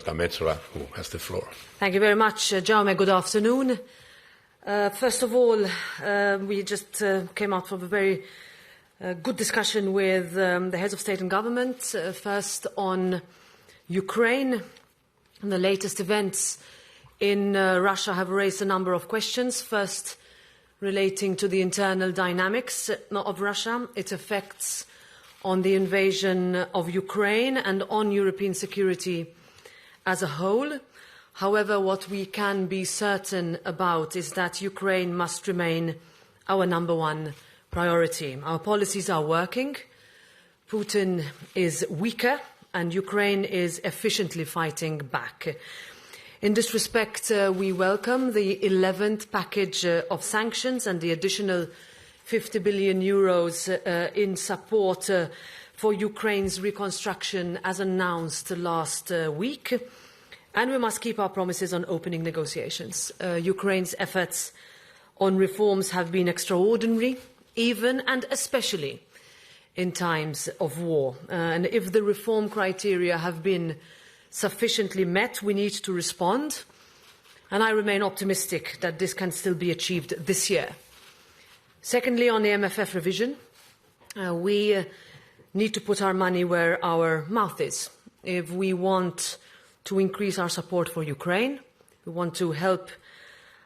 Roberta METSOLA, who has the floor. Thank you very much, Jaume. Good afternoon. First of all, we just came out from a very good discussion with the heads of state and government, first on Ukraine. The latest events in Russia have raised a number of questions, first relating to the internal dynamics of Russia, its effects on the invasion of Ukraine and on European security as a whole. However, what we can be certain about is that Ukraine must remain our number one priority. Our policies are working. Putin is weaker and Ukraine is efficiently fighting back. In this respect, we welcome the 11th package of sanctions and the additional 50 billion euros in support for Ukraine's reconstruction as announced last week. And we must keep our promises on opening negotiations. Ukraine's efforts on reforms have been extraordinary, even and especially in times of war. And if the reform criteria have been sufficiently met, we need to respond. And I remain optimistic that this can still be achieved this year. Secondly, on the MFF revision, we need to put our money where our mouth is. If we want to increase our support for Ukraine, we want to help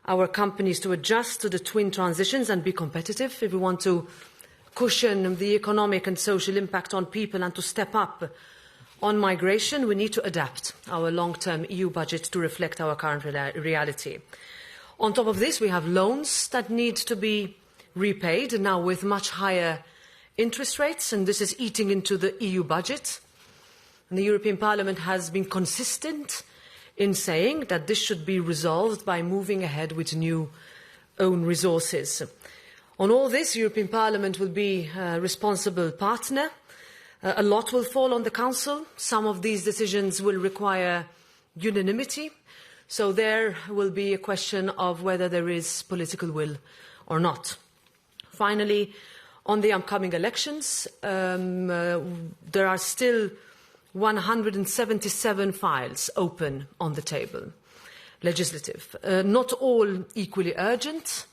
our companies to adjust to the twin transitions and be competitive, if we want to cushion the economic and social impact on people and to step up on migration, we need to adapt our long-term EU budget to reflect our current reality. On top of this, we have loans that need to be repaid, now with much higher interest rates, and this is eating into the EU budget. And the European Parliament has been consistent in saying that this should be resolved by moving ahead with new own resources. On all this, the European Parliament will be a responsible partner. A lot will fall on the Council. Some of these decisions will require unanimity. So there will be a question of whether there is political will or not. Finally, on the upcoming elections, there are still 177 files open on the table, legislative. Not all equally urgent,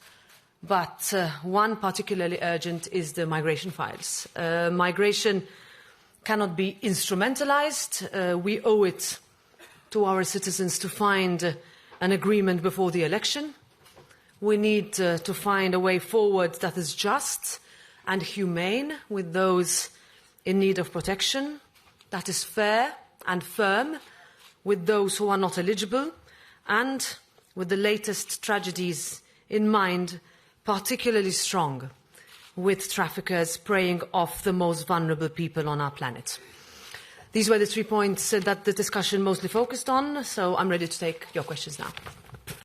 but one particularly urgent is the migration files. Migration cannot be instrumentalized. We owe it to our citizens to find an agreement before the election. We need to find a way forward that is just and humane with those in need of protection, that is fair and firm with those who are not eligible, and with the latest tragedies in mind, particularly strong with traffickers preying off the most vulnerable people on our planet. These were the 3 points that the discussion mostly focused on, so I'm ready to take your questions now.